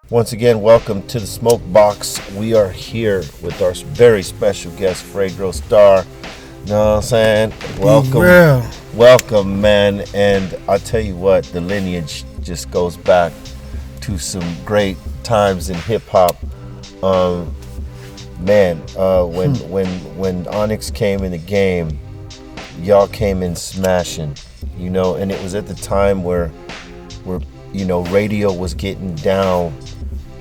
Once again, welcome to the Smokebox. We are here with our very special guest, Fredro Starr. Know what I'm saying? Welcome. Welcome, man. And I'll tell you what, the lineage just goes back to some great times in hip hop. When Onyx came in the game, y'all came in smashing, and it was at the time where radio was getting down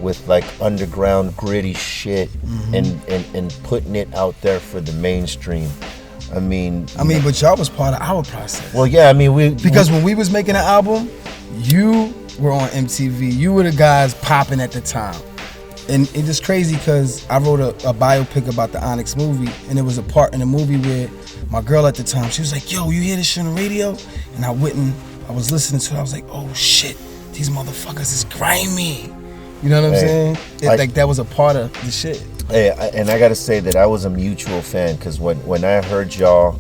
with like underground gritty shit and putting it out there for the mainstream. But y'all was part of our process. Well, yeah, when we was making an album, you were on MTV. You were the guys popping at the time. And it's just crazy because I wrote a biopic about the Onyx movie, and there was a part in the movie where my girl at the time, she was like, yo, you hear this shit on the radio? And I was listening to it, I was like, oh shit, these motherfuckers is grimy. You know what I'm saying? That was a part of the shit. Hey, and I gotta say that I was a mutual fan, because when I heard y'all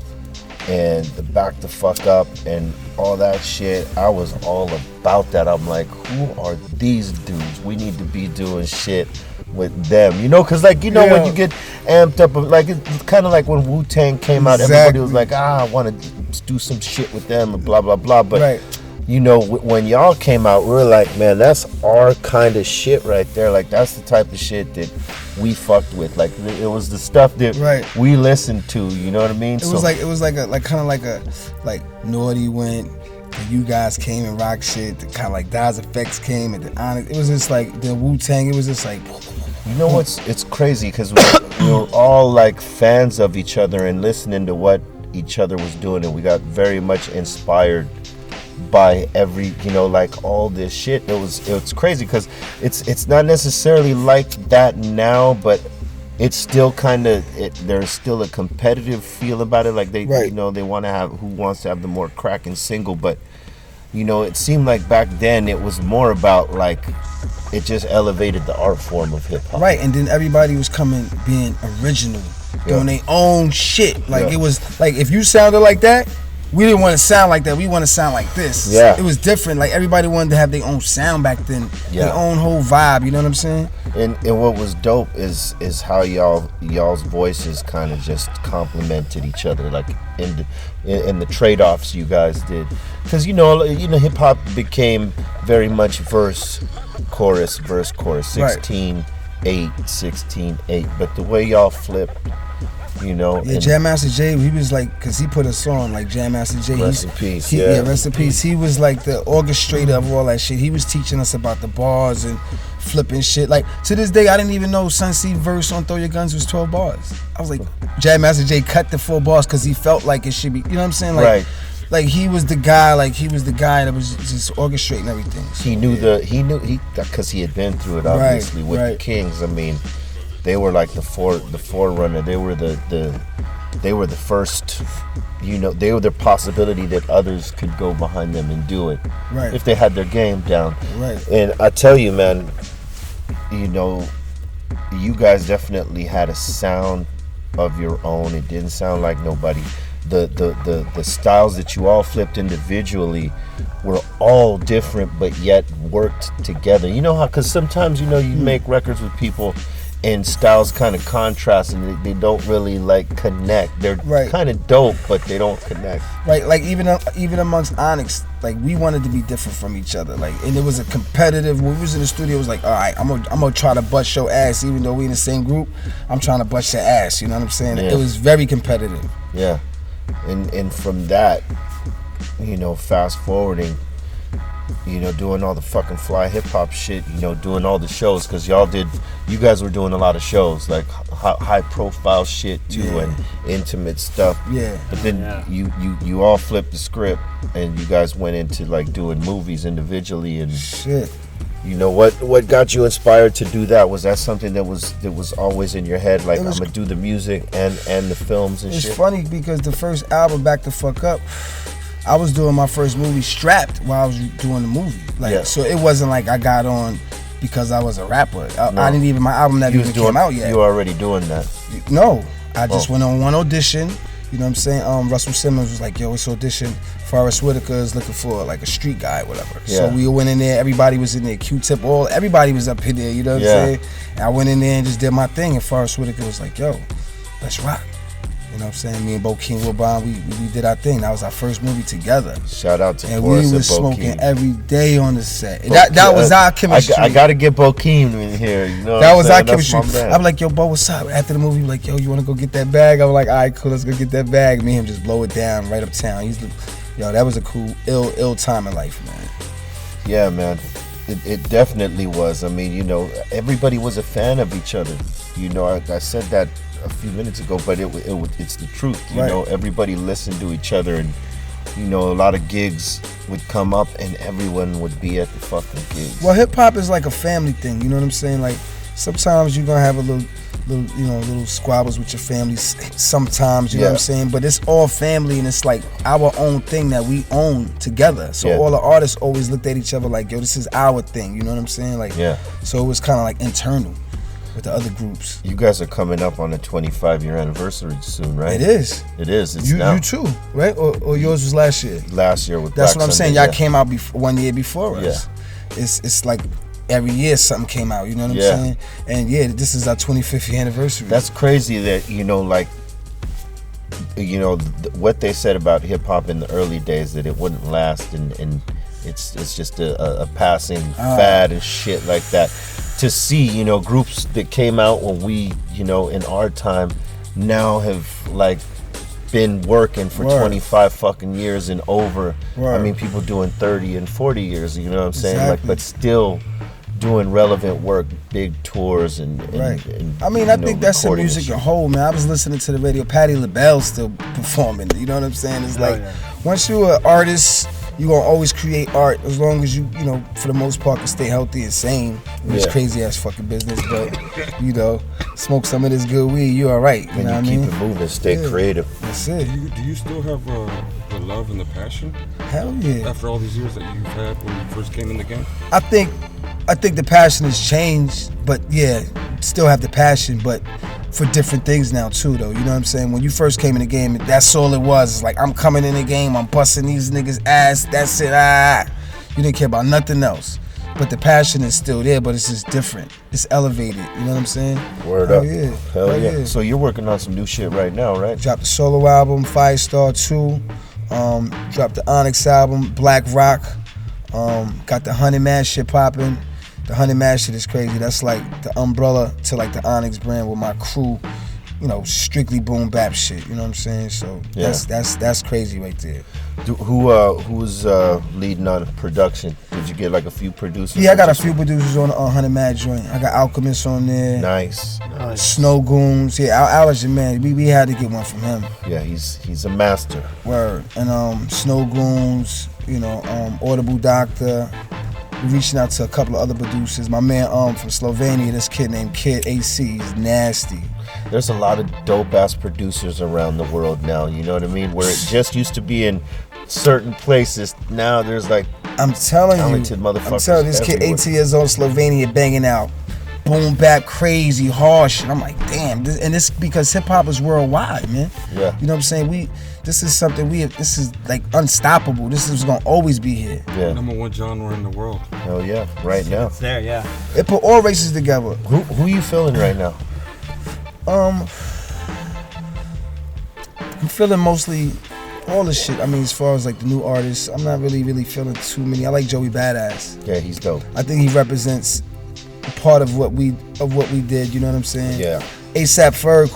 and the Back the Fuck Up and all that shit, I was all about that. I'm like, who are these dudes? We need to be doing shit with them, because when you get amped up, like it's kind of like when Wu-Tang came out, everybody was like, I want to do some shit with them and blah blah blah. But when y'all came out, we were like, man, that's our kind of shit right there. Like that's the type of shit that we fucked with. Like it was the stuff that we listened to. You know what I mean? It was like Naughty went. You guys came and rock shit. Kind of like Daz Effects came and the Onyx. It was just like the Wu-Tang. It was just like. It's crazy because we were all like fans of each other and listening to what each other was doing, and we got very much inspired by like all this shit. It's crazy because it's not necessarily like that now, but it's still kind of there's still a competitive feel about it. Like they they want to have who wants to have the more cracking single, but it seemed like back then it was more about like it just elevated the art form of hip hop. Right, and then everybody was being original, doing their own shit. Like it was like if you sounded like that, we didn't want to sound like that. We want to sound like this. Yeah. It was different. Like everybody wanted to have their own sound back then. Their own whole vibe. You know what I'm saying? And what was dope is how y'all's voices kind of just complemented each other. Like in the trade-offs you guys did, because hip hop became very much verse chorus 16-8 16-8. But the way y'all flipped. Jam Master Jay, he was like, because he put a song like Jam Master Jay. Rest in peace. Rest in peace. He was like the orchestrator of all that shit. He was teaching us about the bars and flipping shit. Like to this day, I didn't even know Sunseed verse on Throw Your Guns was 12 bars. I was like, Jam Master Jay cut the 4 bars because he felt like it should be. You know what I'm saying? Like, Like he was the guy. Like he was the guy that was just orchestrating everything. So, he because he had been through it obviously with the Kings. They were like the forerunner. They were the first. They were the possibility that others could go behind them and do it if they had their game down. Right. And I tell you, man, you guys definitely had a sound of your own. It didn't sound like nobody. The styles that you all flipped individually were all different, but yet worked together. You know how? Because sometimes you make records with people. And styles kind of contrast, and they don't really like connect. They're kind of dope, but they don't connect. Right, like even amongst Onyx, like we wanted to be different from each other. Like, and it was a competitive. When we was in the studio, it was like, all right, I'm gonna try to bust your ass, even though we in the same group. I'm trying to bust your ass. You know what I'm saying? Yeah. It was very competitive. Yeah, and from that, fast forwarding. Doing all the fucking fly hip hop shit, doing all the shows, because you guys were doing a lot of shows, like high profile shit too, and intimate stuff. Yeah. But then you all flipped the script, and you guys went into like doing movies individually and shit. What got you inspired to do that? Was that something that was always in your head? Like, I'm gonna do the music and the films and shit? It's funny because the first album, Back the Fuck Up, I was doing my first movie strapped while I was doing the movie. So it wasn't like I got on because I was a rapper. I didn't even, my album never even came out yet. You were already doing that? No, I just went on one audition. You know what I'm saying? Russell Simmons was like, yo, it's audition. Forrest Whitaker is looking for like a street guy, whatever. Yeah. So we went in there. Everybody was in there. Q-Tip, everybody was up in there. You know what I'm saying? And I went in there and just did my thing. And Forrest Whitaker was like, yo, let's rock. You know what I'm saying? Me and Bokeem Woodbine, we did our thing. That was our first movie together. Shout out to and Forrest we and was smoking Bokeem. every day on the set. And that was our chemistry. I got to get Bokeem in here. You know that what was I'm our saying? chemistry. I'm like, yo, Bo, what's up? After the movie, we like, yo, you want to go get that bag? I'm like, all right, cool, let's go get that bag. Me and him just blow it down right uptown. Yo, that was a cool, ill time in life, man. Yeah, man. It definitely was. I mean, you know, everybody was a fan of each other. You know, I said that a few minutes ago, but it's the truth. You know, everybody listened to each other, and you know, a lot of gigs would come up, and everyone would be at the fucking gigs. Well, hip hop is like a family thing. You know what I'm saying? Like sometimes you're gonna have a little squabbles with your family. Sometimes, you know what I'm saying? But it's all family, and it's like our own thing that we own together. So all the artists always looked at each other like, yo, this is our thing. You know what I'm saying? Like, so it was kind of like internal with the other groups. You guys are coming up on a 25-year anniversary soon, right? It is. It is. It's you, now. You too, right? Or yours was last year? Last year with That's Black what I'm Sunday, saying. Y'all came out 1 year before us. Yeah. It's like every year something came out. You know what I'm saying? And this is our 25th year anniversary. That's crazy that, you know, like, you know, what they said about hip hop in the early days, that it wouldn't last, and it's just a passing fad and shit like that. To see, you know, groups that came out when we, you know, in our time, now have like been working for 25 fucking years and over. I mean, people doing 30 and 40 years, you know what I'm saying? Like, but still doing relevant work, big tours and I mean, I think that's the music as whole, man. I was listening to the radio. Patti LaBelle still performing. You know what I'm saying? It's like once you're an artist, you gonna always create art as long as you know, for the most part, can stay healthy and sane. It's crazy ass fucking business, but you know, smoke some of this good weed, you all right. You know what I mean? Keep it moving, stay creative. That's it. Do you still have the love and the passion? Hell yeah. After all these years that you've had when you first came in the game? I think the passion has changed, but still have the passion, but for different things now too, though. You know what I'm saying? When you first came in the game, that's all it was. It's like, I'm coming in the game, I'm busting these niggas' ass, that's it. You didn't care about nothing else. But the passion is still there, but it's just different. It's elevated. You know what I'm saying? Word up. Hell yeah. So you're working on some new shit right now, right? Dropped the solo album, Firestar 2. Dropped the Onyx album, Black Rock. Got the Honey Mash shit popping. The Honey Mash shit is crazy. That's like the umbrella to like the Onyx brand with my crew. You know, strictly boom bap shit. You know what I'm saying? So that's crazy right there. Who's leading on production? Did you get like a few producers? Yeah, I got a few producers on Honey Mad joint. I got Alchemist on there. Nice. Snow Goons. Yeah, Al was your man. We had to get one from him. Yeah, he's a master. Word. And Snow Goons. You know, Audible Doctor. We're reaching out to a couple of other producers. My man from Slovenia, this kid named Kid AC, he's nasty. There's a lot of dope ass producers around the world now, you know what I mean? Where it just used to be in certain places, now there's like talented motherfuckers. I'm telling you, this kid 18 years old, Slovenia, banging out boom bap, crazy, harsh. And I'm like, damn, and it's because hip hop is worldwide, man. Yeah. You know what I'm saying? This is something this is like unstoppable. This is gonna always be here. Yeah. #1 genre in the world. Hell yeah, right now. It's there, yeah. It put all races together. Who you feeling right now? I'm feeling mostly all the shit. I mean, as far as like the new artists, I'm not really feeling too many. I like Joey Badass. Yeah, he's dope. I think he represents a part of what we did. You know what I'm saying? Yeah. ASAP Ferg,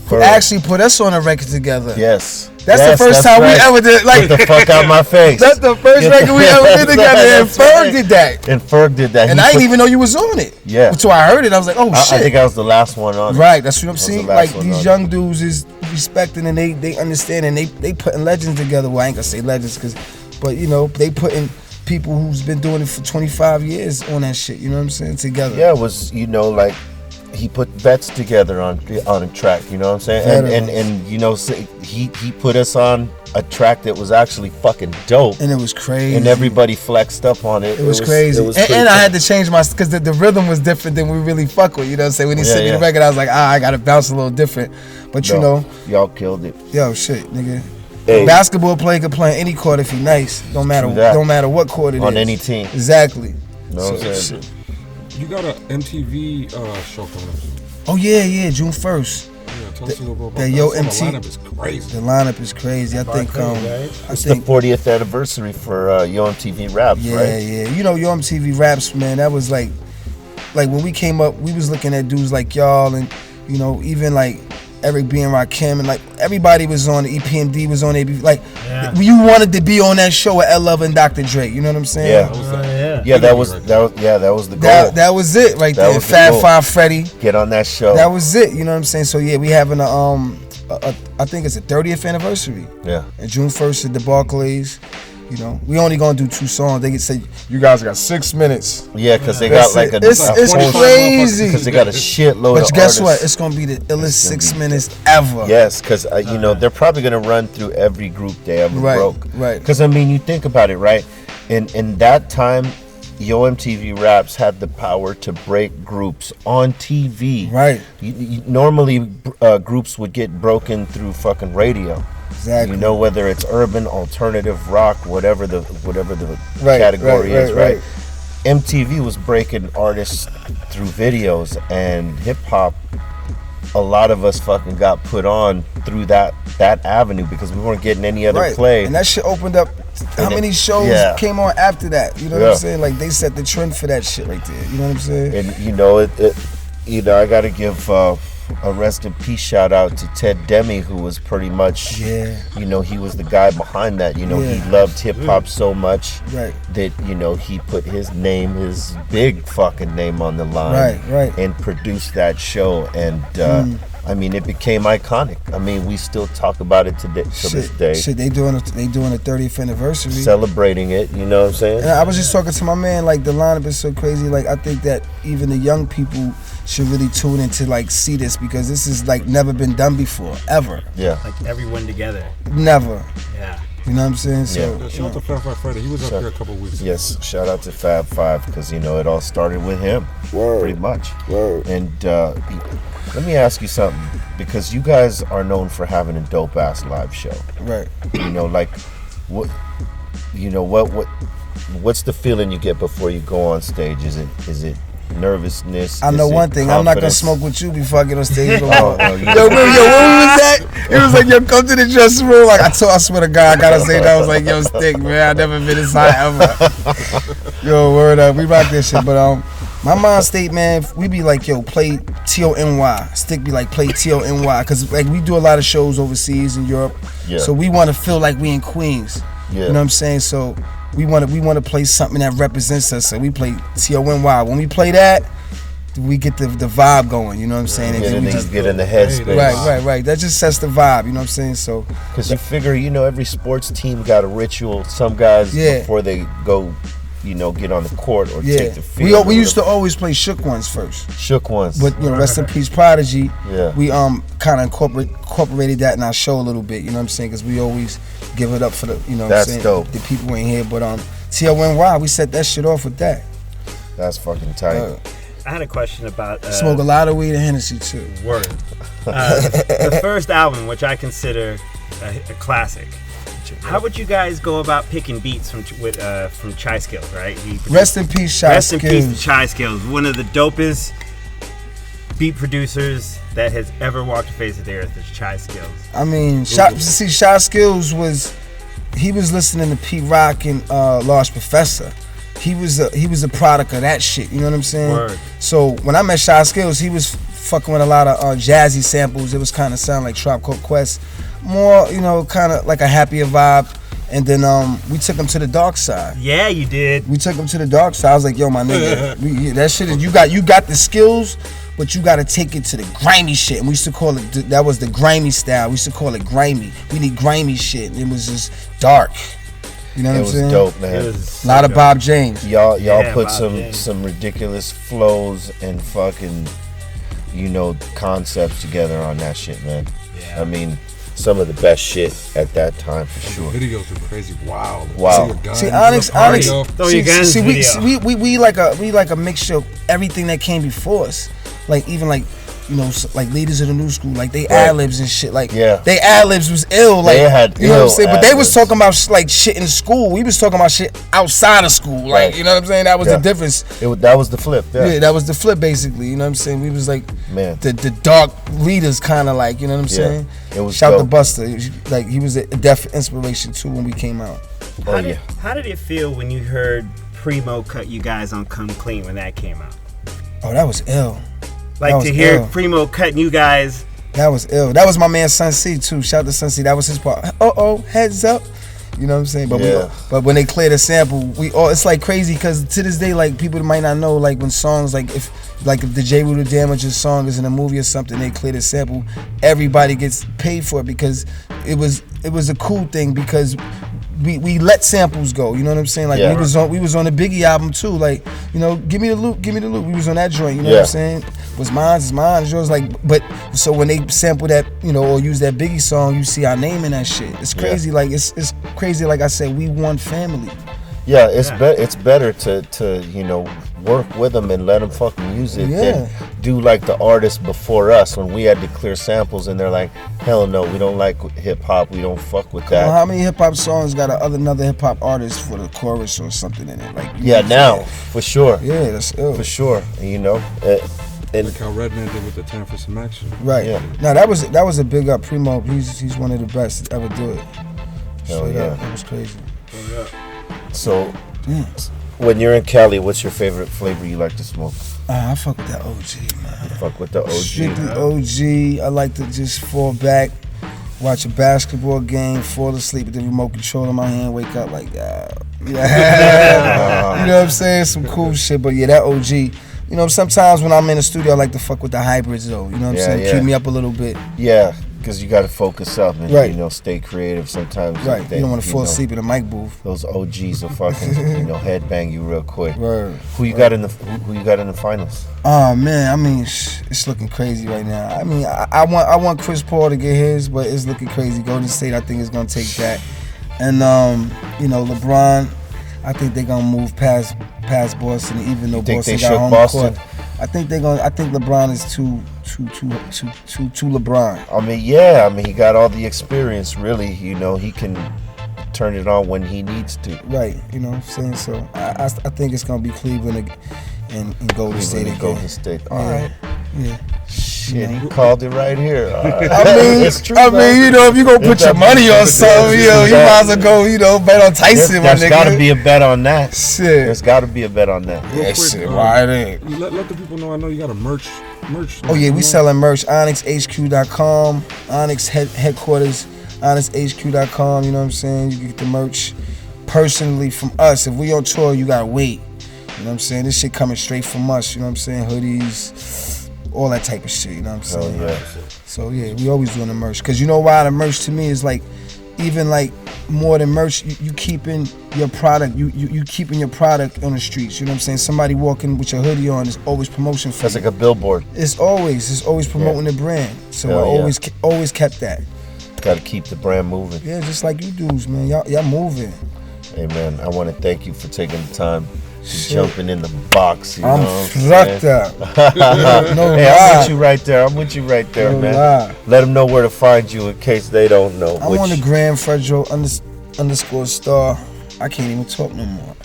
who actually put us on a record together. Yes. That's the first time we ever did. Like, get the fuck out my face. That's the first record we ever did together, and Ferg did that. And Ferg did that. And I didn't even know you was on it. Yeah. Until I heard it, I was like, oh shit. I think I was the last one on it. Right, that's what I'm saying. Like, these young dudes is respecting, and they understand, and they putting legends together. Well, I ain't gonna say legends, but you know, they putting people who's been doing it for 25 years on that shit. You know what I'm saying? Together. Yeah, it was, you know, like, he put bets together on a track, you know what I'm saying? And you know, he put us on a track that was actually fucking dope, and it was crazy, and everybody flexed up on it. It was crazy. It was and I had to change my, because the rhythm was different than we really fuck with. You know what I'm saying? When he sent me the record, I was like, I gotta bounce a little different. But you know, y'all killed it. Yo, shit, nigga. Hey. A basketball player could play any court if he nice. Don't matter what court it is. On any team. Exactly. No, so, you got an MTV show coming up. Oh yeah, June 1st. Yeah, tell us a little bit about that. that. Yo, The MTV lineup is crazy. The lineup is crazy. I think it's the 40th anniversary for Yo MTV Raps, right? Yeah. You know, Yo MTV Raps, man. That was like when we came up, we was looking at dudes like y'all, and you know, even like Eric B and Rakim, and like everybody was on. EPMD was on. Like you wanted to be on that show with L Love and Dr. Dre. You know what I'm saying? Yeah. That was the goal. That was it right there. Fat Five Freddy. Get on that show. That was it. You know what I'm saying? So yeah, we having I think it's a 30th anniversary. Yeah. And June 1st at the Barclays. You know, we only gonna do 2 songs. They can say you guys got 6 minutes. Yeah, because they got like it's crazy. Because they got a shitload of But guess artists. what? It's gonna be the illest 6 minutes ever. Yes, because you know they're probably gonna run through every group they ever broke. Right. Because I mean, you think about it, right? In that time, Yo MTV Raps had the power to break groups on TV. Right. Normally, groups would get broken through fucking radio. Exactly. You know, whether it's urban, alternative, rock, whatever the category is, right? MTV was breaking artists through videos, and hip hop. A lot of us fucking got put on through that avenue because we weren't getting any other play. And that shit opened up. How many shows came on after that? You know what I'm saying? Like they set the trend for that shit right there. You know what I'm saying? And you know I got to give a rest in peace shout out to Ted Demi, who was pretty much, you know, he was the guy behind that. You know, he loved hip hop so much that, you know, he put his big fucking name on the line, and produced that show. And I mean, it became iconic. I mean, we still talk about it today to this day. Shit, they doing a 30th anniversary, celebrating it. You know what I'm saying? And I was just talking to my man. Like the lineup is so crazy. Like I think that even the young people should really tune in to like see this, because this is like never been done before, ever. Yeah. Like everyone together. Never. Yeah. You know what I'm saying? So shout out to Fab Five Friday. He was up here a couple weeks ago. Yes, shout out to Fab Five, because you know it all started with him, pretty much. And let me ask you something, because you guys are known for having a dope ass live show. Right. You know, like what? You know what's the feeling you get before you go on stage? Is it nervousness? I know one thing. Confidence? I'm not gonna smoke with you before I get on stage. Yo, what was that? It was like, yo, come to the dressing room. Like I swear to God, I gotta say that. I was like, yo, Stick, man, I never been this high ever. Yo, word up, we rock this shit. But my mind state, man, we be like, yo, play TONY. Stick be like, play TONY, because like we do a lot of shows overseas in Europe. Yeah. So we want to feel like we in Queens. Yeah. You know what I'm saying? So we want to play something that represents us. So we play TONY. When we play that, we get the vibe going. You know what I'm saying? And then we just get in the headspace. Right. That just sets the vibe. You know what I'm saying? So because you figure, you know, every sports team got a ritual. Some guys before they go, you know, get on the court or take the field. We used to always play Shook Ones first. Shook Ones. But you know, rest in peace, Prodigy. Yeah. We kind of incorporated that in our show a little bit. You know what I'm saying? Because we always give it up for the, you know, that's what I'm saying, dope. The people ain't here, but TONY, we set that shit off with that. That's fucking tight. I had a question about smoke a lot of weed and Hennessy too. Word. The first album, which I consider a classic. How would you guys go about picking beats from Chai Skills, right? Rest in peace, Chai Skills. Rest in peace, Chai Skills. One of the dopest beat producers that has ever walked the face of the earth is Chai Skills. I mean, Chai Skills was listening to Pete Rock and Large Professor. He was a product of that shit. You know what I'm saying? Word. So when I met Chai Skills, he was fucking with a lot of jazzy samples. It was kind of sound like Tribe Called Quest. More, you know, kind of like a happier vibe. And then we took him to the dark side. Yeah, you did. We took him to the dark side. I was like, yo, my nigga, that shit is, you got the skills, but you got to take it to the grimy shit. And we used to call it, that was the grimy style. We used to call it grimy. We need grimy shit. And it was just dark. You know what I'm saying? It was dope, man. A lot of Bob James. Y'all put some ridiculous flows and fucking, you know, concepts together on that shit, man. Yeah. I mean, some of the best shit at that time for sure. Videos were crazy. Wow. Wow. See, Onyx, Throw your guns video. we like a mixture of everything that came before us. Like even like, you know, like leaders of the new school, like they ad libs and shit. Like they ad libs was ill. Like they had you know what I'm saying. But they was ad-libs. talking about like shit in school. We was talking about shit outside of school. Like you know what I'm saying. That was the difference. That was the flip. Yeah, that was the flip basically. You know what I'm saying. We was like the dark leaders kind of like, you know what I'm saying. It was Shout dope. to Buster. Like he was a def inspiration too when we came out. How did it feel when you heard Primo cut you guys on Come Clean when that came out? Oh, that was ill. Like to hear Primo cutting you guys. That was ill. That was my man Sun C too. Shout to Sun C. That was his part. Heads up. You know what I'm saying? But but when they clear the sample, it's like crazy because to this day, like people might not know, like when songs if the J. Rue the Damages song is in a movie or something, they clear the sample, everybody gets paid for it because it was a cool thing because we let samples go, you know what I'm saying? Like we was on the Biggie album too, like, you know, give me the loop. We was on that joint, you know what I'm saying? What's mine is mine, yours. Like, but so when they sample that, you know, or use that Biggie song, you see our name in that shit. It's crazy, like it's crazy. Like I said, we one family. Yeah, it's better to you know work with them and let them fucking use it than do like the artists before us when we had to clear samples and they're like, hell no, we don't like hip hop, we don't fuck with that. Well, how many hip hop songs got another hip hop artist for the chorus or something in it? Like now for sure. Yeah, that's ill. For sure, you know. And like how Redman did with the Time for Some Action. Right. Yeah. No, that was a big up. Primo, he's one of the best to ever do it. Hell yeah. That was crazy. So, when you're in Cali, what's your favorite flavor you like to smoke? I fuck with that OG, man. Fuck with the OG. Strictly OG. I like to just fall back, watch a basketball game, fall asleep with the remote control in my hand, wake up like, yeah. You know what I'm saying? Some cool shit. But yeah, that OG. You know, sometimes when I'm in the studio, I like to fuck with the hybrids though. You know what I'm saying? Keep me up a little bit. Yeah, because you got to focus up and you know stay creative sometimes. Right. You don't want to fall asleep in a mic booth. Those OGs will fucking headbang you real quick. Right. Who you got in the finals? Oh man, I mean it's looking crazy right now. I mean I want Chris Paul to get his, but it's looking crazy. Golden State I think is gonna take that, and you know LeBron. I think they're gonna move past Boston, even though Boston got home court. I think LeBron is too LeBron. I mean, he got all the experience. Really, you know, he can turn it on when he needs to. Right. You know what I'm saying? So I think it's gonna be Cleveland and Golden State again. Golden State. All right. Yeah. Shit, he called it right here. I mean, it's true. I mean, you know, if you gonna put your money on something, you know, you might as well go, you know, bet on Tyson. There's gotta be a bet on that. Shit. There's gotta be a bet on that. Yeah, shit. Why it ain't? Let the people know. I know you got a merch. Oh yeah, we selling merch. OnyxHQ.com. Onyx headquarters. OnyxHQ.com. You know what I'm saying? You can get the merch personally from us. If we on tour, you gotta wait. You know what I'm saying? This shit coming straight from us. You know what I'm saying? Hoodies, all that type of shit. You know what I'm saying? Yeah. So yeah, we always doing the merch. Cause you know why the merch to me is like, even like more than merch, you keeping your product. You keeping your product on the streets. You know what I'm saying? Somebody walking with your hoodie on is always promotion for That's you. like a billboard. It's always promoting the brand. So I always kept that. Got to keep the brand moving. Yeah, just like you dudes, man. Y'all moving. Hey man, I want to thank you for taking the time. Jumping in the box, you I'm know. fucked up. No hey, lie. I'm with you right there, man. Lie. Let them know where to find you in case they don't know. I'm on the gram, Fredro _Starr. I can't even talk no more.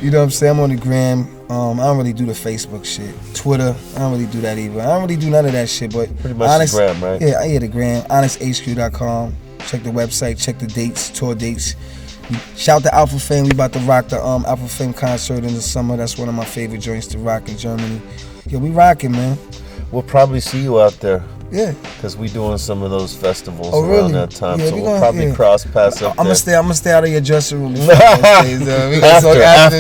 You know what I'm saying? I'm on the gram. I don't really do the Facebook shit. Twitter, I don't really do that either. I don't really do none of that shit, but pretty much the gram, right? Yeah, the gram. OnyxHQ.com. Check the website, check the dates, tour dates. Shout to Alpha Fame. We about to rock the Alpha Fame concert in the summer. That's one of my favorite joints to rock in Germany. Yeah, we rocking, man. We'll probably see you out there. Yeah. Because we doing some of those festivals around that time. Yeah, so we'll probably cross paths up there. I'm gonna stay out of your dressing room. After.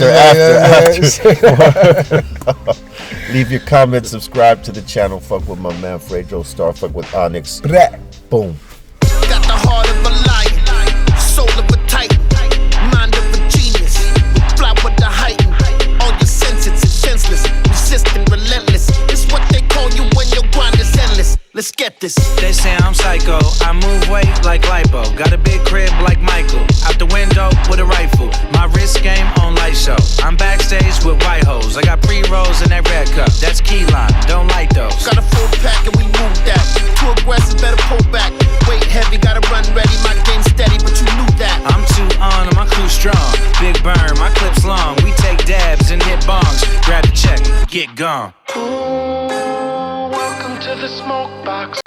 Leave your comments, subscribe to the channel. Fuck with my man Fredro Starr. Fuck with Onyx. Boom. Got the heart of a lion, soul of a titan, mind of a genius. Fly with the heighten, all your senses is senseless, resistant, relentless. It's what they call you when your grind is endless. Let's get This They say I'm psycho, I move weight like lipo. Got a big crib like Michael, out the window with a rifle. My wrist game on light show. I'm backstage with white hoes. I got pre-rolls in that red cup. That's key lime, don't like those. got a full pack and we move that. Too aggressive, better pull back. Weight heavy, gotta run ready. My game steady, but you knew that. I'm too on and my crew strong. Big burn, my clip's long. We take dabs and hit bongs. Grab the check, get gone. Welcome to the Smokebox.